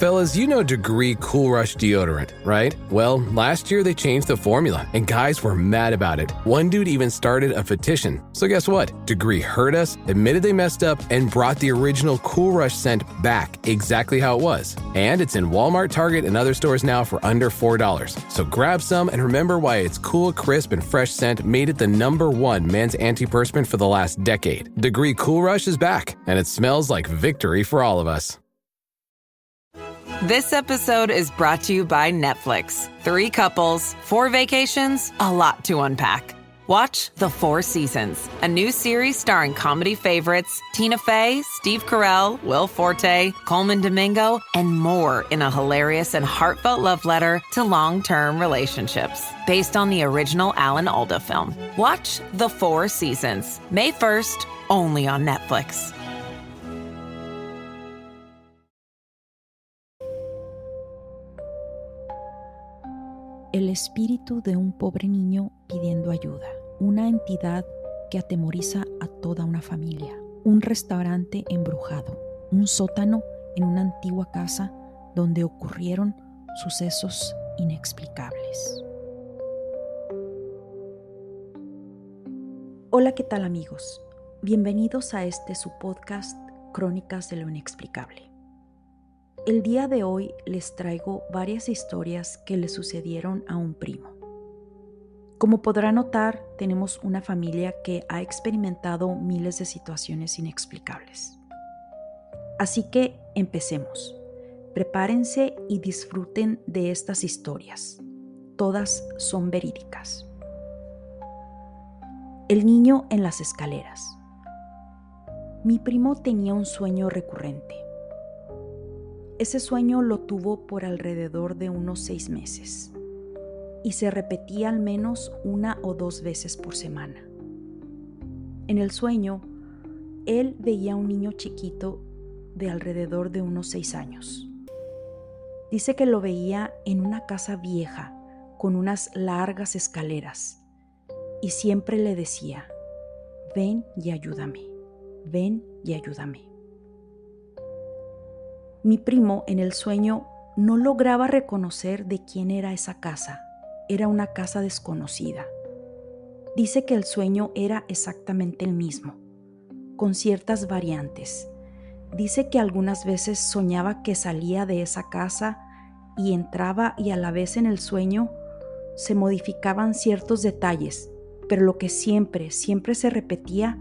Fellas, you know Degree Cool Rush deodorant, right? Well, last year they changed the formula, and guys were mad about it. One dude even started a petition. So guess what? Degree heard us, admitted they messed up, and brought the original Cool Rush scent back exactly how it was. And it's in Walmart, Target, and other stores now for under $4. So grab some and remember why its cool, crisp, and fresh scent made it the #1 men's antiperspirant for the last decade. Degree Cool Rush is back, and it smells like victory for all of us. This episode is brought to you by Netflix. 3 couples, 4 vacations, a lot to unpack. Watch The 4 Seasons, a new series starring comedy favorites Tina Fey, Steve Carell, Will Forte, Coleman Domingo, and more in a hilarious and heartfelt love letter to long-term relationships. Based on the original Alan Alda film. Watch The 4 Seasons, May 1st, only on Netflix. El espíritu de un pobre niño pidiendo ayuda, una entidad que atemoriza a toda una familia, un restaurante embrujado, un sótano en una antigua casa donde ocurrieron sucesos inexplicables. Hola, ¿qué tal amigos? Bienvenidos a su podcast Crónicas de lo Inexplicable. El día de hoy les traigo varias historias que le sucedieron a un primo. Como podrá notar, tenemos una familia que ha experimentado miles de situaciones inexplicables. Así que empecemos. Prepárense y disfruten de estas historias. Todas son verídicas. El niño en las escaleras. Mi primo tenía un sueño recurrente. Ese sueño lo tuvo por alrededor de unos 6 meses y se repetía al menos 1 o 2 veces por semana. En el sueño, él veía a un niño chiquito de alrededor de unos 6 años. Dice que lo veía en una casa vieja con unas largas escaleras y siempre le decía: ven y ayúdame, ven y ayúdame. Mi primo en el sueño no lograba reconocer de quién era esa casa. Era una casa desconocida. Dice que el sueño era exactamente el mismo, con ciertas variantes. Dice que algunas veces soñaba que salía de esa casa y entraba, y a la vez en el sueño se modificaban ciertos detalles, pero lo que siempre se repetía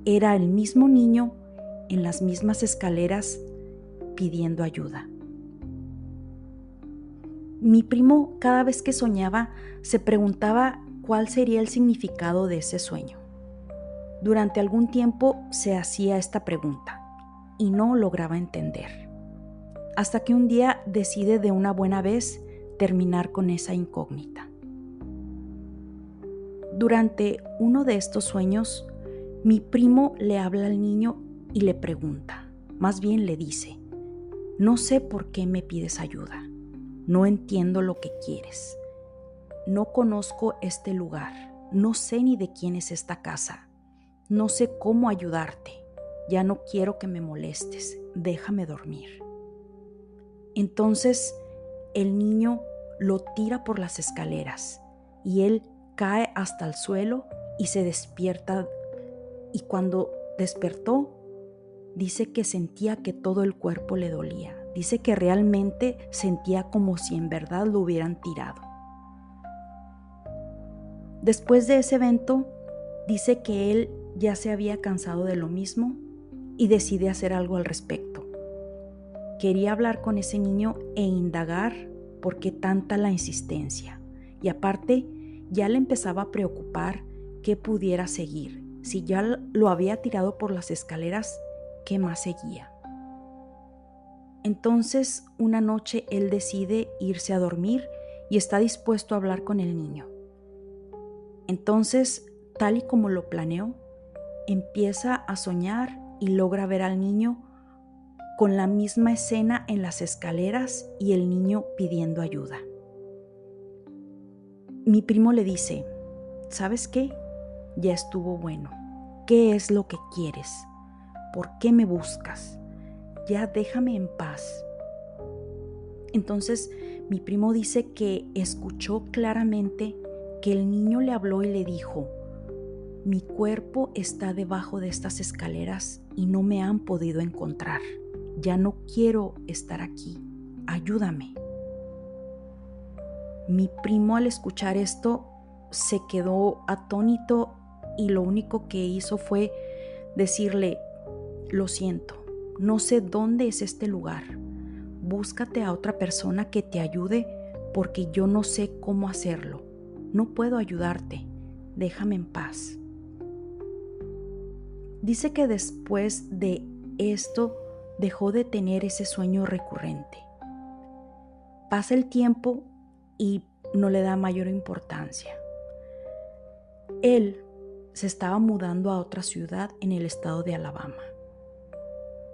era el mismo niño en las mismas escaleras pidiendo ayuda. Mi primo, cada vez que soñaba, se preguntaba cuál sería el significado de ese sueño. Durante algún tiempo se hacía esta pregunta y no lograba entender. Hasta que un día decide de una buena vez terminar con esa incógnita. Durante uno de estos sueños, mi primo le habla al niño y le pregunta, más bien le dice: no sé por qué me pides ayuda. No entiendo lo que quieres. No conozco este lugar. No sé ni de quién es esta casa. No sé cómo ayudarte. Ya no quiero que me molestes. Déjame dormir. Entonces el niño lo tira por las escaleras y él cae hasta el suelo y se despierta. Y cuando despertó, dice que sentía que todo el cuerpo le dolía. Dice que realmente sentía como si en verdad lo hubieran tirado. Después de ese evento, dice que él ya se había cansado de lo mismo y decide hacer algo al respecto. Quería hablar con ese niño e indagar por qué tanta la insistencia. Y aparte, ya le empezaba a preocupar qué pudiera seguir. Si ya lo había tirado por las escaleras, ¿qué más seguía? Entonces, una noche él decide irse a dormir y está dispuesto a hablar con el niño. Entonces, tal y como lo planeó, empieza a soñar y logra ver al niño con la misma escena en las escaleras y el niño pidiendo ayuda. Mi primo le dice: ¿sabes qué? Ya estuvo bueno. ¿Qué es lo que quieres? ¿Por qué me buscas? Ya déjame en paz. Entonces mi primo dice que escuchó claramente que el niño le habló y le dijo: mi cuerpo está debajo de estas escaleras y no me han podido encontrar. Ya no quiero estar aquí. Ayúdame. Mi primo, al escuchar esto, se quedó atónito y lo único que hizo fue decirle: lo siento, no sé dónde es este lugar. Búscate a otra persona que te ayude porque yo no sé cómo hacerlo. No puedo ayudarte. Déjame en paz. Dice que después de esto dejó de tener ese sueño recurrente. Pasa el tiempo y no le da mayor importancia. Él se estaba mudando a otra ciudad en el estado de Alabama.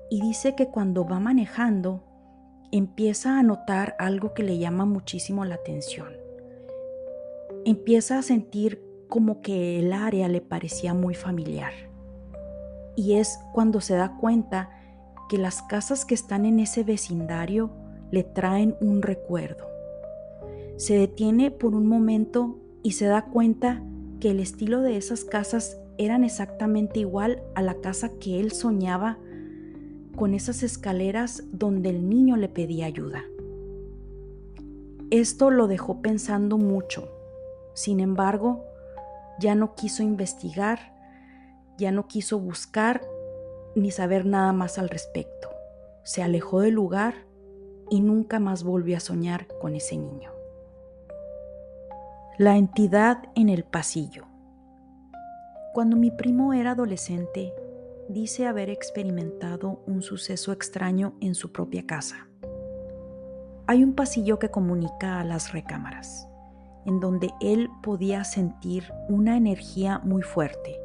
Y dice que cuando va manejando, empieza a notar algo que le llama muchísimo la atención. Empieza a sentir como que el área le parecía muy familiar. Y es cuando se da cuenta que las casas que están en ese vecindario le traen un recuerdo. Se detiene por un momento y se da cuenta que el estilo de esas casas eran exactamente igual a la casa que él soñaba, con esas escaleras donde el niño le pedía ayuda. Esto lo dejó pensando mucho. Sin embargo, ya no quiso investigar, ya no quiso buscar ni saber nada más al respecto. Se alejó del lugar y nunca más volvió a soñar con ese niño. La entidad en el pasillo. Cuando mi primo era adolescente, dice haber experimentado un suceso extraño en su propia casa. Hay un pasillo que comunica a las recámaras, en donde él podía sentir una energía muy fuerte,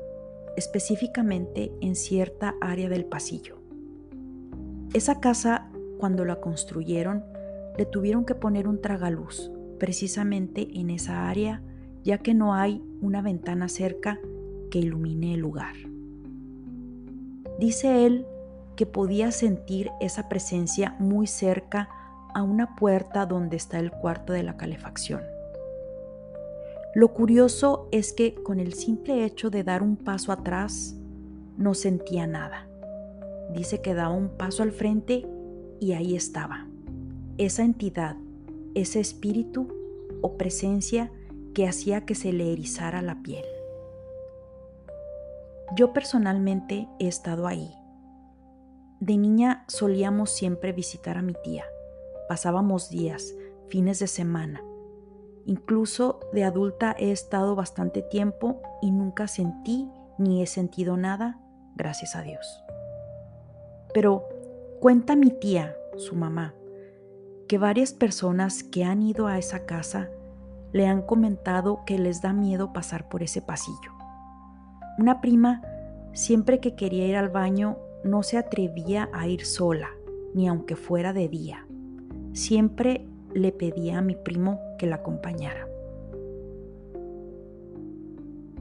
específicamente en cierta área del pasillo. Esa casa, cuando la construyeron, le tuvieron que poner un tragaluz precisamente en esa área, ya que no hay una ventana cerca que ilumine el lugar. Dice él que podía sentir esa presencia muy cerca a una puerta donde está el cuarto de la calefacción. Lo curioso es que con el simple hecho de dar un paso atrás, no sentía nada. Dice que daba un paso al frente y ahí estaba, esa entidad, ese espíritu o presencia que hacía que se le erizara la piel. Yo personalmente he estado ahí. De niña solíamos siempre visitar a mi tía. Pasábamos días, fines de semana. Incluso de adulta he estado bastante tiempo y nunca sentí ni he sentido nada, gracias a Dios. Pero cuenta mi tía, su mamá, que varias personas que han ido a esa casa le han comentado que les da miedo pasar por ese pasillo. Una prima, siempre que quería ir al baño, no se atrevía a ir sola, ni aunque fuera de día. Siempre le pedía a mi primo que la acompañara.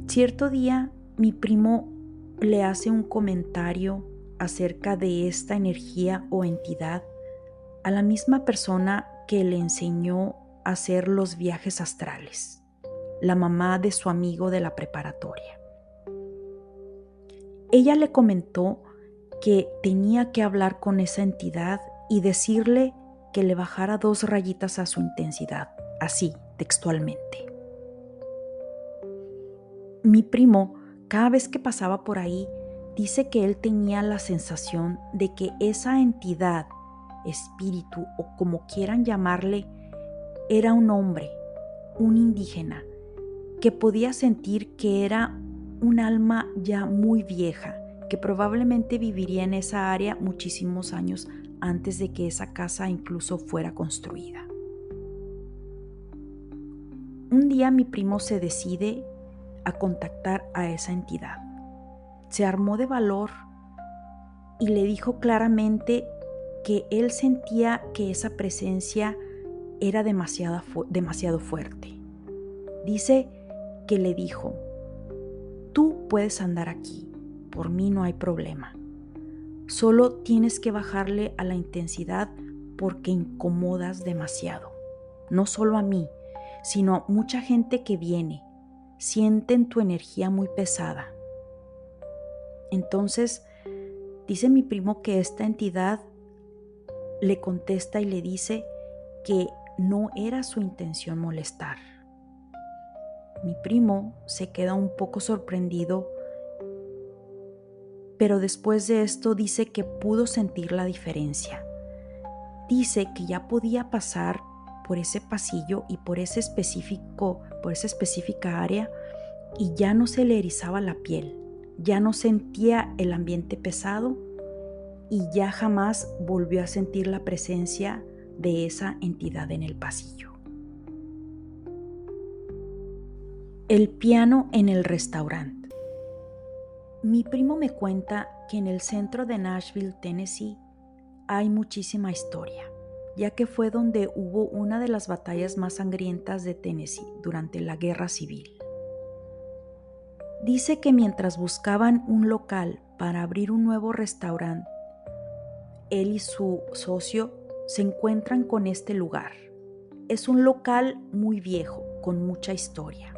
Cierto día, mi primo le hace un comentario acerca de esta energía o entidad a la misma persona que le enseñó a hacer los viajes astrales, la mamá de su amigo de la preparatoria. Ella le comentó que tenía que hablar con esa entidad y decirle que le bajara 2 rayitas a su intensidad, así, textualmente. Mi primo, cada vez que pasaba por ahí, dice que él tenía la sensación de que esa entidad, espíritu o como quieran llamarle, era un hombre, un indígena, que podía sentir que era un alma ya muy vieja, que probablemente viviría en esa área muchísimos años antes de que esa casa incluso fuera construida. Un día mi primo se decide a contactar a esa entidad. Se armó de valor y le dijo claramente que él sentía que esa presencia era demasiado fuerte. Dice que le dijo: tú puedes andar aquí, por mí no hay problema. Solo tienes que bajarle a la intensidad porque incomodas demasiado. No solo a mí, sino a mucha gente que viene. Sienten tu energía muy pesada. Entonces, dice mi primo que esta entidad le contesta y le dice que no era su intención molestar. Mi primo se queda un poco sorprendido, pero después de esto dice que pudo sentir la diferencia. Dice que ya podía pasar por ese pasillo y por esa específica área y ya no se le erizaba la piel, ya no sentía el ambiente pesado y ya jamás volvió a sentir la presencia de esa entidad en el pasillo. El piano en el restaurante. Mi primo me cuenta que en el centro de Nashville, Tennessee, hay muchísima historia, ya que fue donde hubo una de las batallas más sangrientas de Tennessee durante la Guerra Civil. Dice que mientras buscaban un local para abrir un nuevo restaurante, él y su socio se encuentran con este lugar. Es un local muy viejo, con mucha historia.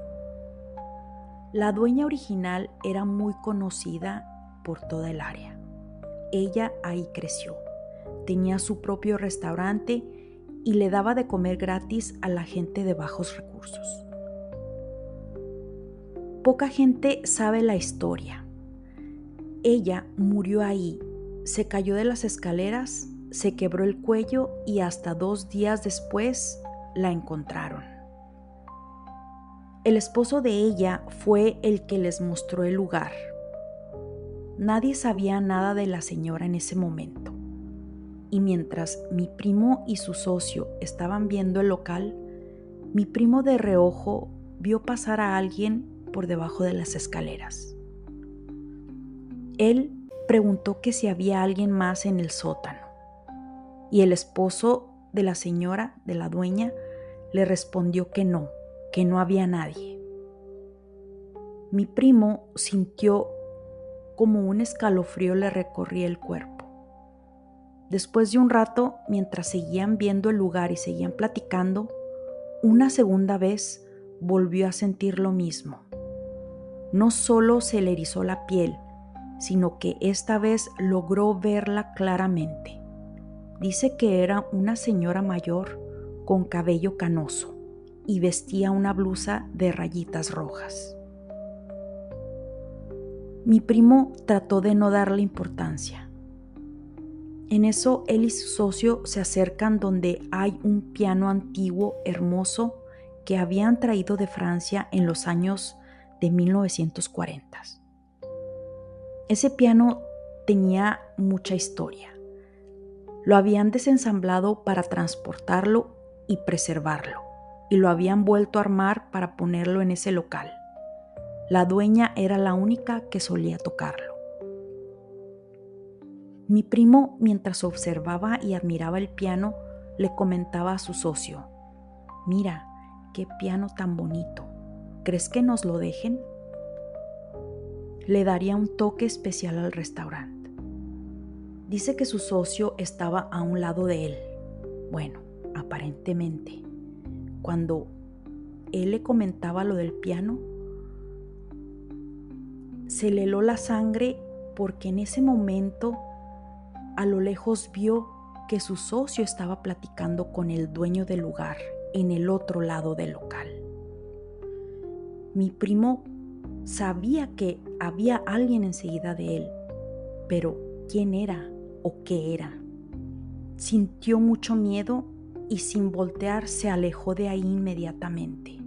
La dueña original era muy conocida por toda el área. Ella ahí creció. Tenía su propio restaurante y le daba de comer gratis a la gente de bajos recursos. Poca gente sabe la historia. Ella murió ahí, se cayó de las escaleras, se quebró el cuello y hasta 2 días después la encontraron. El esposo de ella fue el que les mostró el lugar. Nadie sabía nada de la señora en ese momento. Y mientras mi primo y su socio estaban viendo el local, mi primo de reojo vio pasar a alguien por debajo de las escaleras. Él preguntó que si había alguien más en el sótano. Y el esposo de la señora, de la dueña, le respondió que no había nadie. Mi primo sintió como un escalofrío le recorría el cuerpo. Después de un rato, mientras seguían viendo el lugar y seguían platicando, una segunda vez volvió a sentir lo mismo. No solo se le erizó la piel, sino que esta vez logró verla claramente. Dice que era una señora mayor con cabello canoso y vestía una blusa de rayitas rojas. Mi primo trató de no darle importancia. En eso él y su socio se acercan donde hay un piano antiguo hermoso que habían traído de Francia en los años de 1940. Ese piano tenía mucha historia. Lo habían desensamblado para transportarlo y preservarlo, y lo habían vuelto a armar para ponerlo en ese local. La dueña era la única que solía tocarlo. Mi primo, mientras observaba y admiraba el piano, le comentaba a su socio: «Mira, qué piano tan bonito. ¿Crees que nos lo dejen?» Le daría un toque especial al restaurante. Dice que su socio estaba a un lado de él. Bueno, aparentemente. Cuando él le comentaba lo del piano, se le heló la sangre porque en ese momento a lo lejos vio que su socio estaba platicando con el dueño del lugar en el otro lado del local. Mi primo sabía que había alguien enseguida de él, pero ¿quién era o qué era? Sintió mucho miedo y sin voltear se alejó de ahí inmediatamente.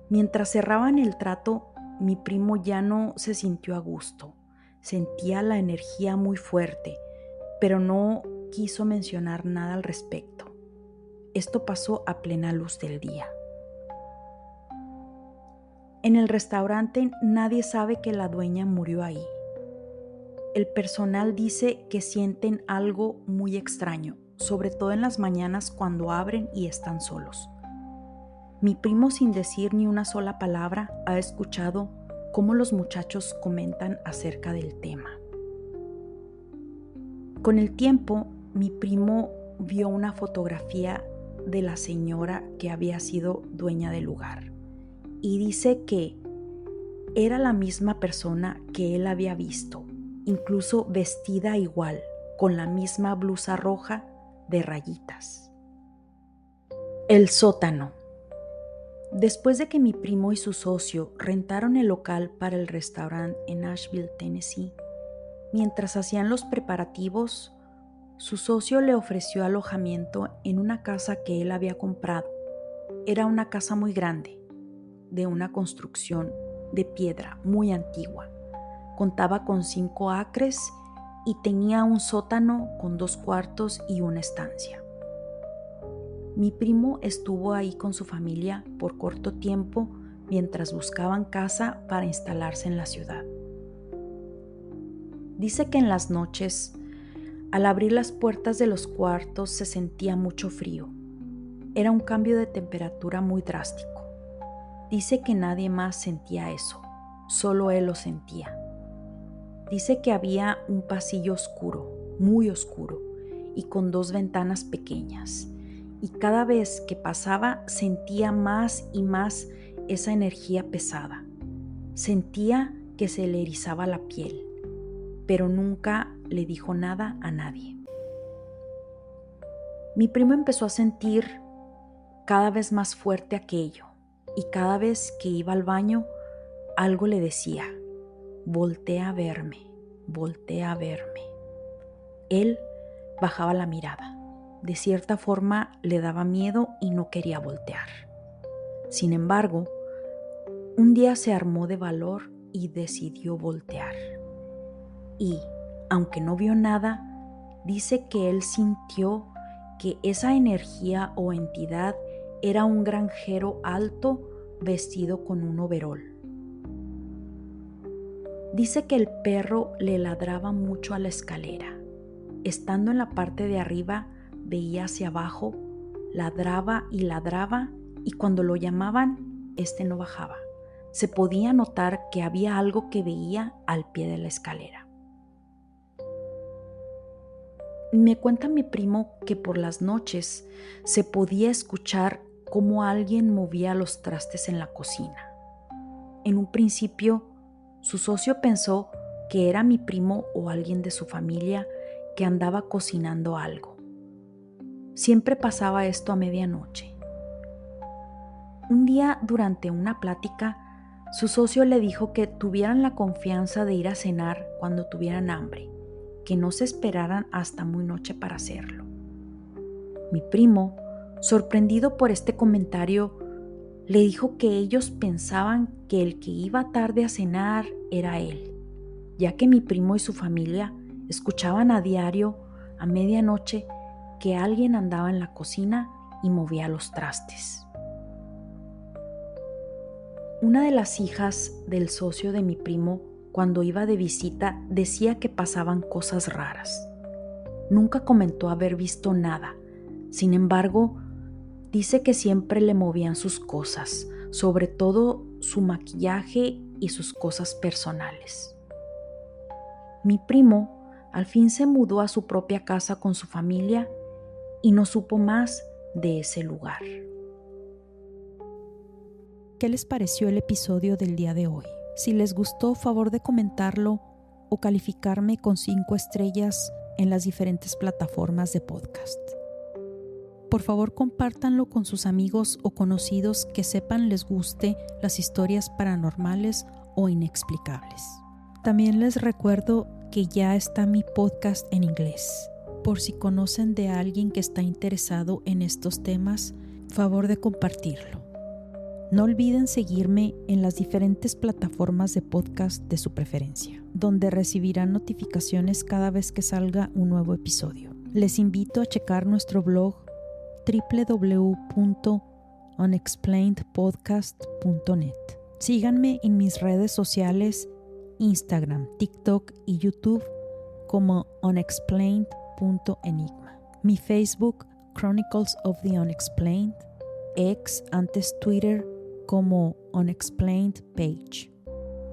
Mientras cerraban el trato, mi primo ya no se sintió a gusto. Sentía la energía muy fuerte, pero no quiso mencionar nada al respecto. Esto pasó a plena luz del día. En el restaurante nadie sabe que la dueña murió ahí. El personal dice que sienten algo muy extraño, sobre todo en las mañanas cuando abren y están solos. Mi primo, sin decir ni una sola palabra, ha escuchado cómo los muchachos comentan acerca del tema. Con el tiempo, mi primo vio una fotografía de la señora que había sido dueña del lugar y dice que era la misma persona que él había visto, incluso vestida igual, con la misma blusa roja de rayitas. El sótano. Después de que mi primo y su socio rentaron el local para el restaurante en Nashville, Tennessee, mientras hacían los preparativos, su socio le ofreció alojamiento en una casa que él había comprado. Era una casa muy grande, de una construcción de piedra muy antigua. Contaba con 5 acres y tenía un sótano con 2 cuartos y una estancia. Mi primo estuvo ahí con su familia por corto tiempo mientras buscaban casa para instalarse en la ciudad. Dice que en las noches, al abrir las puertas de los cuartos se sentía mucho frío. Era un cambio de temperatura muy drástico. Dice que nadie más sentía eso, solo él lo sentía. Dice que había un pasillo oscuro, muy oscuro, y con 2 ventanas pequeñas. Y cada vez que pasaba sentía más y más esa energía pesada. Sentía que se le erizaba la piel, pero nunca le dijo nada a nadie. Mi primo empezó a sentir cada vez más fuerte aquello, y cada vez que iba al baño, algo le decía: voltea a verme, voltea a verme. Él bajaba la mirada. De cierta forma le daba miedo y no quería voltear. Sin embargo, un día se armó de valor y decidió voltear. Y, aunque no vio nada, dice que él sintió que esa energía o entidad era un granjero alto vestido con un overol. Dice que el perro le ladraba mucho a la escalera. Estando en la parte de arriba, veía hacia abajo, ladraba y cuando lo llamaban, no bajaba. Se podía notar que había algo que veía al pie de la escalera. Me cuenta mi primo que por las noches se podía escuchar cómo alguien movía los trastes en la cocina. En un principio, su socio pensó que era mi primo o alguien de su familia que andaba cocinando algo. Siempre pasaba esto a medianoche. Un día, durante una plática, su socio le dijo que tuvieran la confianza de ir a cenar cuando tuvieran hambre, que no se esperaran hasta muy noche para hacerlo. Mi primo, sorprendido por este comentario, le dijo que ellos pensaban que el que iba tarde a cenar era él, ya que mi primo y su familia escuchaban a diario, a medianoche, que alguien andaba en la cocina y movía los trastes. Una de las hijas del socio de mi primo, cuando iba de visita, decía que pasaban cosas raras. Nunca comentó haber visto nada. Sin embargo, dice que siempre le movían sus cosas, sobre todo su maquillaje y sus cosas personales. Mi primo al fin se mudó a su propia casa con su familia y no supo más de ese lugar. ¿Qué les pareció el episodio del día de hoy? Si les gustó, favor de comentarlo o calificarme con 5 estrellas en las diferentes plataformas de podcast. Por favor, compártanlo con sus amigos o conocidos que sepan les guste las historias paranormales o inexplicables. También les recuerdo que ya está mi podcast en inglés. Por si conocen de alguien que está interesado en estos temas, favor de compartirlo. No olviden seguirme en las diferentes plataformas de podcast de su preferencia, donde recibirán notificaciones cada vez que salga un nuevo episodio. Les invito a checar nuestro blog www.unexplainedpodcast.net. Síganme en mis redes sociales, Instagram, TikTok y YouTube como unexplained.enigma. Mi Facebook, Chronicles of the Unexplained, ex antes Twitter como Unexplained Page,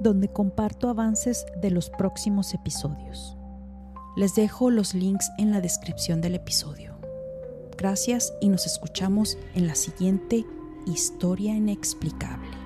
donde comparto avances de los próximos episodios. Les dejo los links en la descripción del episodio. Gracias y nos escuchamos en la siguiente Historia Inexplicable.